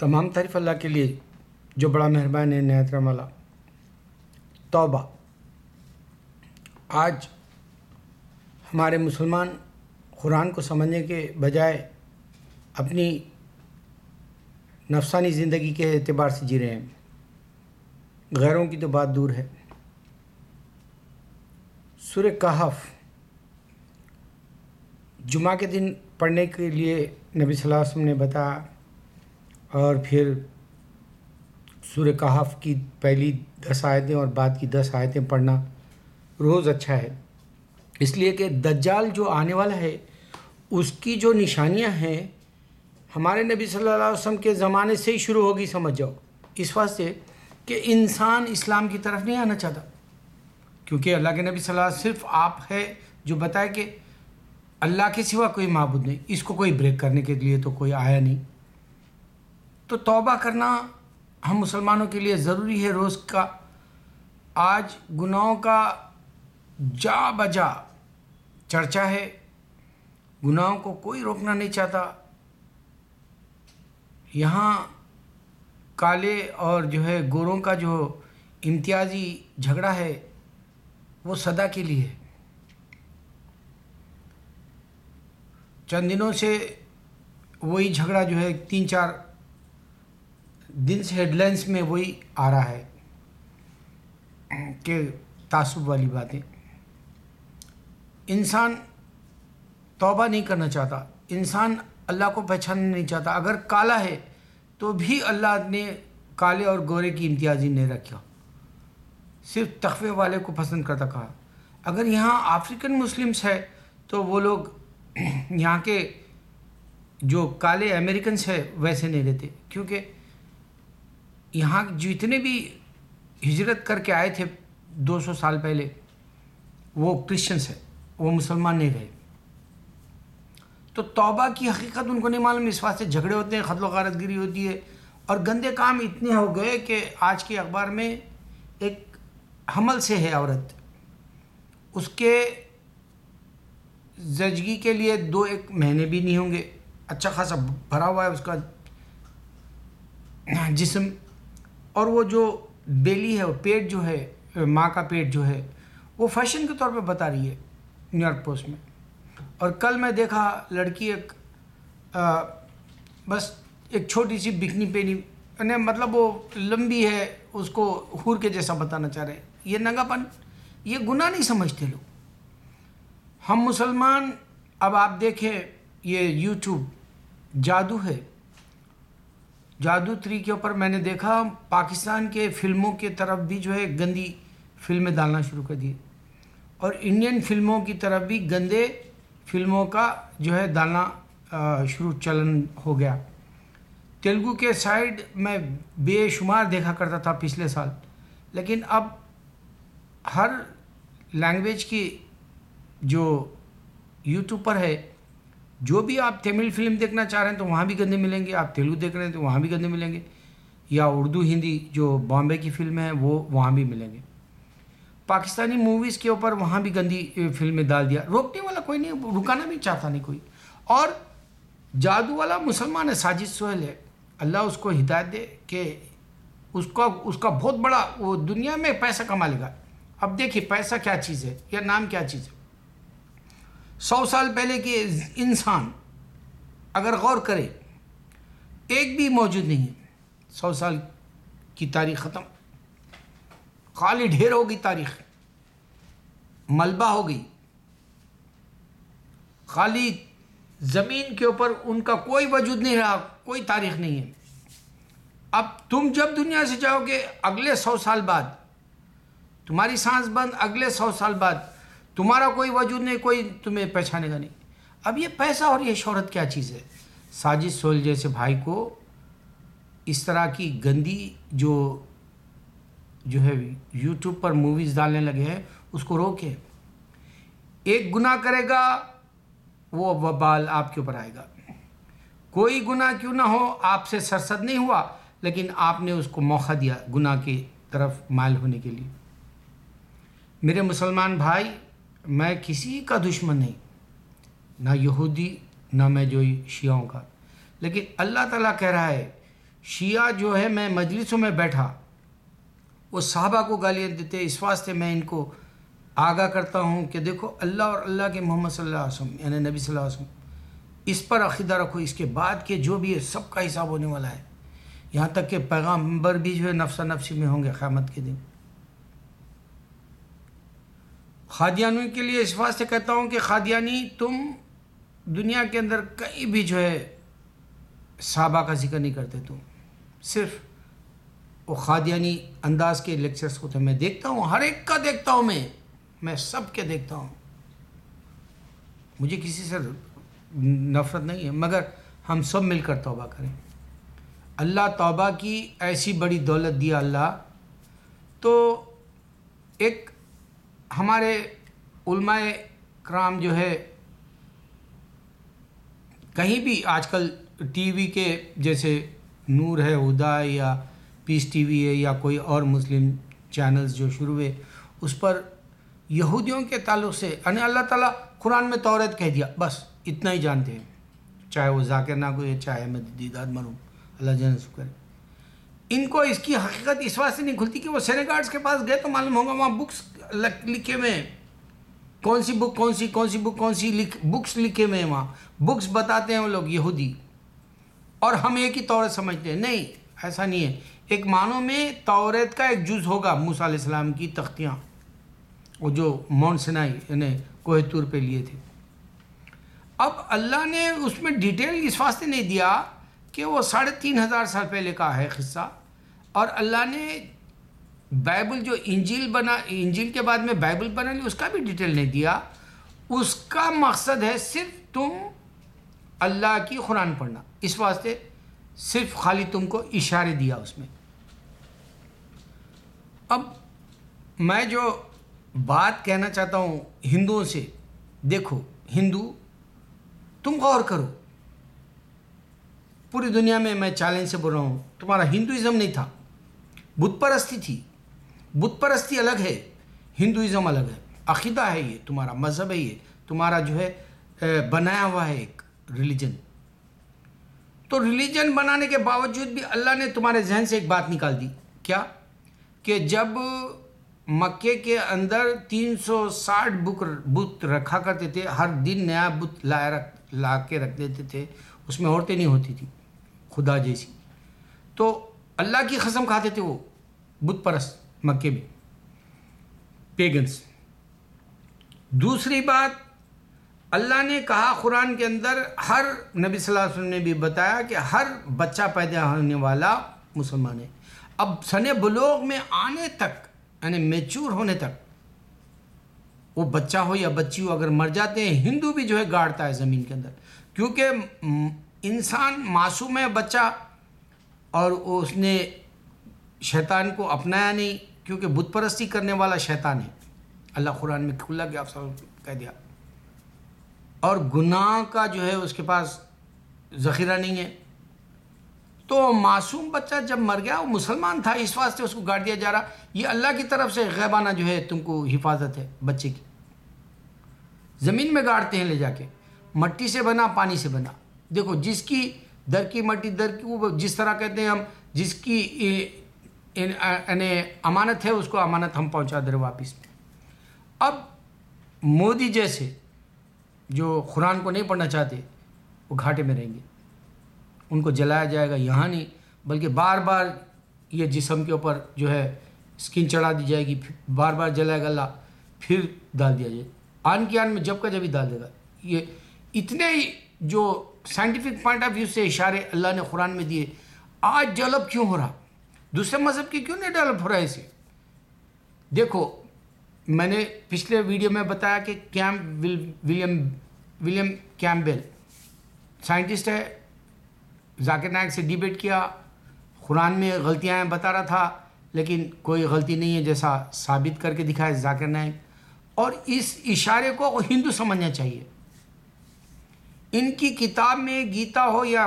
تمام تعریف اللہ کے لیے جو بڑا مہربان ہے، نہایت رحم والا۔ توبہ۔ آج ہمارے مسلمان قرآن کو سمجھنے کے بجائے اپنی نفسانی زندگی کے اعتبار سے جی رہے ہیں، غیروں کی تو بات دور ہے۔ سورہ کہف جمعہ کے دن پڑھنے کے لیے نبی صلی اللہ علیہ وسلم نے بتایا، اور پھر سورہ کہف کی پہلی 10 آیتیں اور بعد کی 10 آیتیں پڑھنا روز اچھا ہے، اس لیے کہ دجال جو آنے والا ہے اس کی جو نشانیاں ہیں ہمارے نبی صلی اللہ علیہ وسلم کے زمانے سے ہی شروع ہوگی، سمجھ جاؤ، اس واسطے کہ انسان اسلام کی طرف نہیں آنا چاہتا، کیونکہ اللہ کے نبی صلی اللہ علیہ وسلم صرف آپ ہے جو بتائے کہ اللہ کے سوا کوئی معبود نہیں، اس کو کوئی بریک کرنے کے لیے تو کوئی آیا نہیں۔ تو توبہ کرنا ہم مسلمانوں کے لیے ضروری ہے روز کا۔ آج گناہوں کا جا بجا چرچا ہے، گناہوں کو کوئی روکنا نہیں چاہتا۔ یہاں کالے اور جو ہے گوروں کا جو امتیازی جھگڑا ہے وہ سدا کے لیے ہے۔ چند دنوں سے وہی جھگڑا جو ہے 3-4 دن سے ہیڈ لائنز میں وہی آ رہا ہے کہ تعصب والی باتیں۔ انسان توبہ نہیں کرنا چاہتا، انسان اللہ کو پہچاننا نہیں چاہتا۔ اگر کالا ہے تو بھی اللہ نے کالے اور گورے کی امتیازی نہیں رکھا، صرف تقوی والے کو پسند کرتا کہا۔ اگر یہاں افریقن مسلمس ہے تو وہ لوگ یہاں کے جو کالے امریکنس ہے ویسے نہیں رہتے، کیونکہ یہاں جتنے بھی ہجرت کر کے آئے تھے 200 سال پہلے وہ کرسچنس ہیں، وہ مسلمان نہیں رہے۔ تو توبہ کی حقیقت ان کو نہیں معلوم، اس واسطے جھگڑے ہوتے ہیں، قتل و غارت گری ہوتی ہے، اور گندے کام اتنے ہو گئے کہ آج کے اخبار میں ایک حمل سے ہے عورت، اس کے زچگی کے لیے 2-1 مہینے بھی نہیں ہوں گے، اچھا خاصا بھرا ہوا ہے اس کا جسم، اور وہ جو بیلی ہے، وہ پیٹ جو ہے، ماں کا پیٹ جو ہے، وہ فیشن کے طور پہ بتا رہی ہے نیو یارک پوسٹ میں۔ اور کل میں دیکھا لڑکی ایک بس ایک چھوٹی سی بکنی پہنی، مطلب وہ لمبی ہے، اس کو حور کے جیسا بتانا چاہ رہے ہیں۔ یہ ننگا پن، یہ گناہ نہیں سمجھتے لوگ۔ ہم مسلمان اب آپ دیکھیں یہ یوٹیوب جادو ہے، جادو 3 کے اوپر میں نے دیکھا پاکستان کے فلموں کے طرف بھی جو ہے گندی فلمیں ڈالنا شروع کر دی، اور انڈین فلموں کی طرف بھی گندے فلموں کا جو ہے ڈالنا شروع چلن ہو گیا۔ تیلگو کے سائڈ میں بے شمار دیکھا کرتا تھا پچھلے سال، لیکن اب ہر لینگویج کی جو یوٹیوب پر ہے، جو بھی آپ تمل فلم دیکھنا چاہ رہے ہیں تو وہاں بھی گندے ملیں گے، آپ تیلگو دیکھ رہے ہیں تو وہاں بھی گندے ملیں گے، یا اردو ہندی جو بامبے کی فلمیں ہیں وہ وہاں بھی ملیں گے۔ پاکستانی موویز کے اوپر وہاں بھی گندی فلمیں ڈال دیا، روکنے والا کوئی نہیں، رکانا بھی چاہتا نہیں کوئی۔ اور جادو والا مسلمان ہے، ساجد سہیل ہے، اللہ اس کو ہدایت دے کہ اس کا بہت بڑا وہ دنیا میں پیسہ کما لے گا۔ اب دیکھیے پیسہ کیا چیز ہے یا نام کیا چیز ہے۔ 100 سال پہلے کے انسان اگر غور کرے ایک بھی موجود نہیں ہے، 100 سال کی تاریخ ختم، خالی ڈھیر ہو گئی، تاریخ ملبہ ہو گئی، خالی زمین کے اوپر ان کا کوئی وجود نہیں رہا، کوئی تاریخ نہیں ہے۔ اب تم جب دنیا سے جاؤ گے اگلے 100 سال بعد، تمہاری سانس بند، اگلے 100 سال بعد تمہارا کوئی وجود نہیں، کوئی تمہیں پہچانے گا نہیں۔ اب یہ پیسہ اور یہ شہرت کیا چیز ہے؟ ساجد سہیل جیسے بھائی کو اس طرح کی گندی جو ہے یوٹیوب پر موویز ڈالنے لگے ہیں، اس کو روکے۔ ایک گناہ کرے گا وہ وبال آپ کے اوپر آئے گا۔ کوئی گناہ کیوں نہ ہو، آپ سے سرزد نہیں ہوا، لیکن آپ نے اس کو موقع دیا گناہ کی طرف مائل ہونے کے لیے۔ میرے مسلمان بھائی، میں کسی کا دشمن نہیں، نہ یہودی نہ میں جو شیعوں کا، لیکن اللہ تعالیٰ کہہ رہا ہے شیعہ جو ہے، میں مجلسوں میں بیٹھا، وہ صحابہ کو گالیاں دیتے. اس واسطے میں ان کو آگاہ کرتا ہوں کہ دیکھو اللہ اور اللہ کے محمد صلی اللہ علیہ وسلم یعنی نبی صلی اللہ علیہ وسلم اس پر عقیدہ رکھو. اس کے بعد کے جو بھی ہے سب کا حساب ہونے والا ہے. یہاں تک کہ پیغمبر بھی جو ہے نفسا نفسی میں ہوں گے قیامت کے دن. قادیانیوں کے لیے اس واسطے کہتا ہوں کہ قادیانی تم دنیا کے اندر کہیں بھی جو ہے صحابہ کا ذکر نہیں کرتے. تم صرف وہ قادیانی انداز کے لیکچرز ہوتے ہیں. میں دیکھتا ہوں، ہر ایک کا دیکھتا ہوں، میں سب کے دیکھتا ہوں. مجھے کسی سے نفرت نہیں ہے، مگر ہم سب مل کر توبہ کریں. اللہ توبہ کی ایسی بڑی دولت دیا اللہ. تو ایک ہمارے علماء کرام جو ہے کہیں بھی آج کل ٹی وی کے جیسے نور ہے، ہدا ہے، یا پیس ٹی وی ہے، یا کوئی اور مسلم چینلز جو شروع ہوئے، اس پر یہودیوں کے تعلق سے یعنی اللہ تعالیٰ قرآن میں توریت کہہ دیا، بس اتنا ہی جانتے ہیں. چاہے وہ ذاکر ناگو ہے، چاہے احمد دیداد مرحوم اللہ جنت شکر. ان کو اس کی حقیقت اس واسطے نہیں کھلتی کہ وہ سینیگارڈس کے پاس گئے تو معلوم ہوگا وہاں بکس لکھے ہوئے ہیں، کون سی بک کون سی بک کون سی بکس لکھے ہوئے ہیں. وہاں بکس بتاتے ہیں وہ لوگ یہودی، اور ہم ایک ہی توریت سمجھتے ہیں. نہیں، ایسا نہیں ہے. ایک معنوں میں توریت کا ایک جز ہوگا موسیٰ علیہ السلام کی تختیاں، وہ جو مونٹ سنائی یعنی کوہ طور پہ لیے تھے. اب اللہ نے اس میں ڈیٹیل اس واسطے نہیں دیا کہ وہ 3500 سال پہلے کا ہے قصہ، اور اللہ نے بائبل جو انجیل کے بعد میں بائبل بنا لی اس کا بھی ڈیٹیل نہیں دیا. اس کا مقصد ہے صرف تم اللہ کی قرآن پڑھنا. اس واسطے صرف خالی تم کو اشارے دیا اس میں. اب میں جو بات کہنا چاہتا ہوں ہندوؤں سے، دیکھو ہندو تم غور کرو، پوری دنیا میں چیلنج سے بول رہا ہوں، تمہارا ہندوازم نہیں تھا، بت پرستی تھی. بت پرستی الگ ہے، ہندوازم الگ ہے. عقیدہ ہے یہ، تمہارا مذہب ہے، یہ تمہارا جو ہے بنایا ہوا ہے ایک ریلیجن. تو ریلیجن بنانے کے باوجود بھی اللہ نے تمہارے ذہن سے ایک بات نکال دی. کیا؟ کہ جب مکے کے اندر 360 بت رکھا کرتے تھے، ہر دن نیا بت لا کے رکھ دیتے تھے، اس میں عورتیں نہیں ہوتی تھی خدا جیسی. تو اللہ کی قسم کھاتے تھے وہ بت پرست مکے میں پیگنس. دوسری بات، اللہ نے کہا قرآن کے اندر، ہر نبی صلی اللہ علیہ وسلم نے بھی بتایا کہ ہر بچہ پیدا ہونے والا مسلمان ہے. اب سن بلوغ میں آنے تک یعنی میچور ہونے تک وہ بچہ ہو یا بچی ہو اگر مر جاتے ہیں، ہندو بھی جو ہے گاڑتا ہے زمین کے اندر، کیونکہ انسان معصوم ہے بچہ، اور اس نے شیطان کو اپنایا نہیں، کیونکہ بت پرستی کرنے والا شیطان ہے. اللہ قرآن میں کھلا گیا کہہ دیا. اور گناہ کا جو ہے اس کے پاس ذخیرہ نہیں ہے. تو معصوم بچہ جب مر گیا، وہ مسلمان تھا، اس واسطے اس کو گاڑ دیا جا رہا. یہ اللہ کی طرف سے غیبانہ جو ہے تم کو حفاظت ہے بچے کی. زمین میں گاڑتے ہیں لے جا کے، مٹی سے بنا پانی سے بنا. دیکھو جس کی در کی مٹی جس طرح کہتے ہیں ہم، جس کی یعنی امانت ہے اس کو امانت ہم پہنچا دے رہے واپس. اب مودی جیسے جو قرآن کو نہیں پڑھنا چاہتے وہ گھاٹے میں رہیں گے. ان کو جلایا جائے گا یہاں نہیں، بلکہ بار بار یہ جسم کے اوپر جو ہے اسکن چڑھا دی جائے گی، بار بار جلائے گا اللہ، پھر ڈال دیا جائے آن کی آن میں جب کا جبھی ڈال دے گا. یہ اتنے ہی جو سائنٹیفک پوائنٹ آف ویو سے اشارے اللہ نے قرآن میں دیے. آج ڈیولپ کیوں ہو رہا؟ دوسرے مذہب کی کیوں نہیں ڈیولپ ہو رہا ہے اسے؟ دیکھو میں نے پچھلے ویڈیو میں بتایا کہ ولیم کیمبل سائنٹسٹ ہے، ذاکر نائک سے ڈیبیٹ کیا، قرآن میں غلطیاں بتا رہا تھا لیکن کوئی غلطی نہیں ہے جیسا ثابت کر کے دکھایا ذاکر نائک. اور اس اشارے کو ہندو سمجھنا چاہیے. ان کی کتاب میں گیتا ہو یا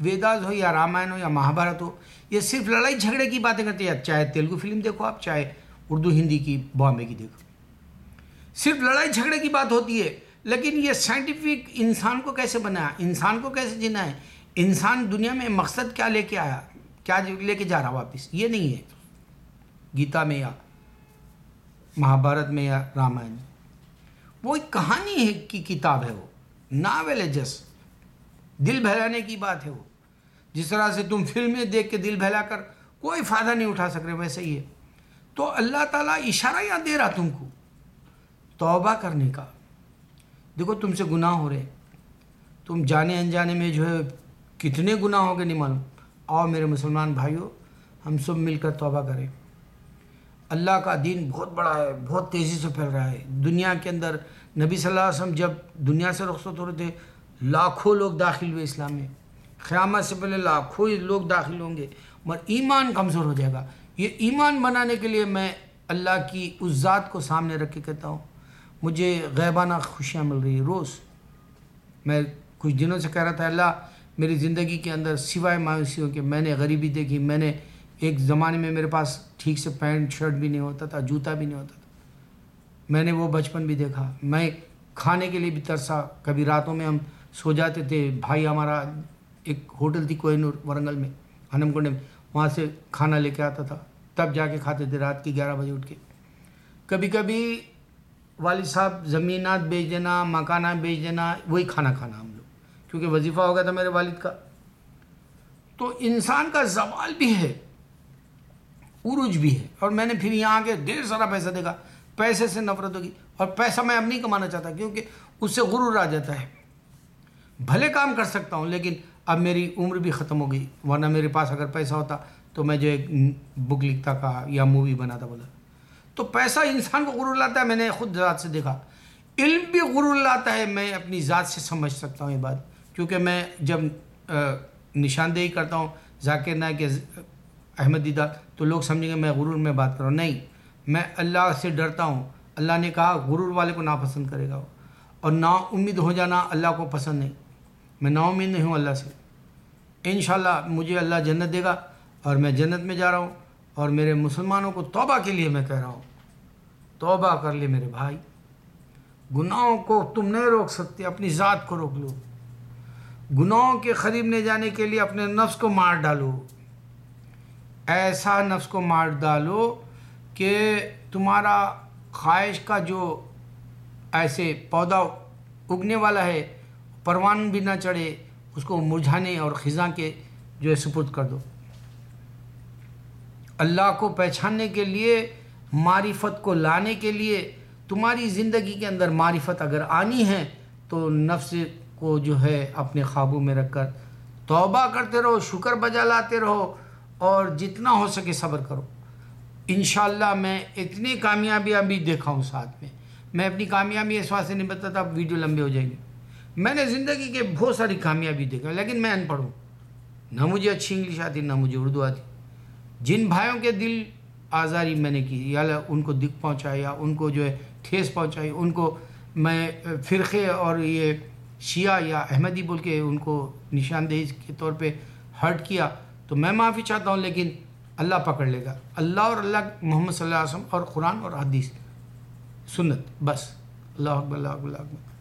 ویداز ہو یا رامائن ہو یا مہابھارت ہو، یہ صرف لڑائی جھگڑے کی باتیں کرتے ہیں. چاہے تیلگو فلم دیکھو آپ، چاہے اردو ہندی کی بامبے کی دیکھو، صرف لڑائی جھگڑے کی بات ہوتی ہے. لیکن یہ سائنٹیفک انسان کو کیسے بنایا، انسان کو کیسے جینا ہے، انسان دنیا میں مقصد کیا لے کے آیا، کیا لے کے جا رہا واپس، یہ نہیں ہے گیتا میں یا مہابھارت میں یا رامائن میں. وہ ایک کہانی ہے کی کتاب ہے، وہ ناول ہے، جس دل بہلانے کی بات ہے. وہ جس طرح سے تم فلمیں دیکھ کے دل بہلا کر کوئی فائدہ نہیں اٹھا سک رہے، ویسے ہی ہے. تو اللہ تعالیٰ اشارہ یہاں دے رہا تم کو توبہ کرنے کا. دیکھو تم سے گناہ ہو رہے، تم جانے انجانے میں جو ہے کتنے گناہ ہو گئے نہیں معلوم. آؤ میرے مسلمان بھائیوں، ہم سب مل کر توبہ کریں. اللہ کا دین بہت بڑا ہے، بہت تیزی سے پھیل رہا ہے دنیا کے اندر. نبی صلی اللہ علیہ وسلم جب دنیا سے رخصت ہو رہے تھے، لاکھوں لوگ داخل ہوئے اسلام میں. قیامت سے پہلے لاکھوں لوگ داخل ہوں گے، مگر ایمان کمزور ہو جائے گا. یہ ایمان بنانے کے لیے میں اللہ کی اس ذات کو سامنے رکھ کے کہتا ہوں، مجھے غیبانہ خوشیاں مل رہی ہیں روز. میں کچھ دنوں سے کہہ رہا تھا، اللہ میری زندگی کے اندر سوائے مایوسیوں کے میں نے غریبی دیکھی. میں نے ایک زمانے میں میرے پاس ٹھیک سے پینٹ شرٹ بھی نہیں ہوتا تھا، جوتا بھی نہیں ہوتا تھا. میں نے وہ بچپن بھی دیکھا. میں کھانے کے لیے بھی ترسا. کبھی راتوں میں ہم سو جاتے تھے، بھائی ہمارا ایک ہوٹل تھی کوہ نور ورنگل میں، ہنم کنڈے میں، وہاں سے کھانا لے کے آتا تھا، تب جا کے کھاتے تھے رات کی 11 بجے اٹھ کے. کبھی کبھی والد صاحب زمینات بیچ دینا، مکانات بیچ دینا، وہی کھانا کھانا ہم لوگ، کیونکہ وظیفہ ہو گیا تھا میرے والد کا. تو انسان کا زوال بھی ہے، عروج بھی ہے. اور میں نے پھر یہاں آ کے ڈھیر سارا پیسہ دیکھا. پیسے سے نفرت ہوگی، اور پیسہ میں اب نہیں کمانا چاہتا کیونکہ اس سے غرور آ جاتا ہے. بھلے کام کر سکتا ہوں لیکن اب میری عمر بھی ختم ہو گئی، ورنہ میرے پاس اگر پیسہ ہوتا تو میں جو ایک بک لکھتا کہا یا مووی بناتا بولا. تو پیسہ انسان کو غرور لاتا ہے، میں نے خود ذات سے دیکھا. علم بھی غرور لاتا ہے، میں اپنی ذات سے سمجھ سکتا ہوں یہ بات. کیونکہ میں جب نشاندہی کرتا ہوں ذاکر نائک یا احمد دیدہ تو لوگ سمجھیں گے میں غرور میں بات کر رہا ہوں. نہیں، میں اللہ سے ڈرتا ہوں. اللہ نے کہا غرور والے کو ناپسند کرے گا، اور نا امید ہو جانا اللہ کو پسند نہیں. میں نا امید نہیں ہوں اللہ سے. انشاءاللہ مجھے اللہ جنت دے گا، اور میں جنت میں جا رہا ہوں. اور میرے مسلمانوں کو توبہ کے لیے میں کہہ رہا ہوں، توبہ کر لے میرے بھائی. گناہوں کو تم نہیں روک سکتے، اپنی ذات کو روک لو. گناہوں کے قریب نہیں جانے کے لیے اپنے نفس کو مار ڈالو. ایسا نفس کو مار ڈالو کہ تمہارا خواہش کا جو ایسے پودا اگنے والا ہے، پروان بھی نہ چڑھے، اس کو مرجھانے اور خزاں کے جو ہے سپرد کر دو. اللہ کو پہچاننے کے لیے، معرفت کو لانے کے لیے، تمہاری زندگی کے اندر معرفت اگر آنی ہے تو نفس کو جو ہے اپنے قابو میں رکھ کر توبہ کرتے رہو، شکر بجا لاتے رہو، اور جتنا ہو سکے صبر کرو. انشاءاللہ میں اتنی کامیابیاں بھی دیکھا ہوں ساتھ میں. میں اپنی کامیابی اس واسطے نہیں بتاتا، ویڈیو لمبے ہو جائیں گے. میں نے زندگی کے بہت ساری کامیابی دیکھا، لیکن میں ان پڑھ ہوں، نہ مجھے اچھی انگلش آتی نہ مجھے اردو آتی. جن بھائیوں کے دل آزاری میں نے کی، یا ان کو دکھ پہنچایا، یا ان کو جو ہے ٹھیس پہنچائی، ان کو میں فرقے اور یہ شیعہ یا احمدی بول کے ان کو نشاندہی کے طور پہ ہرٹ کیا، تو میں معافی چاہتا ہوں. لیکن اللہ پکڑ لے گا. اللہ اور اللہ محمد صلی اللہ علیہ وسلم اور قرآن اور حدیث سنت، بس. اللہ اکبر، اللہ اکبر، اللہ اکبر.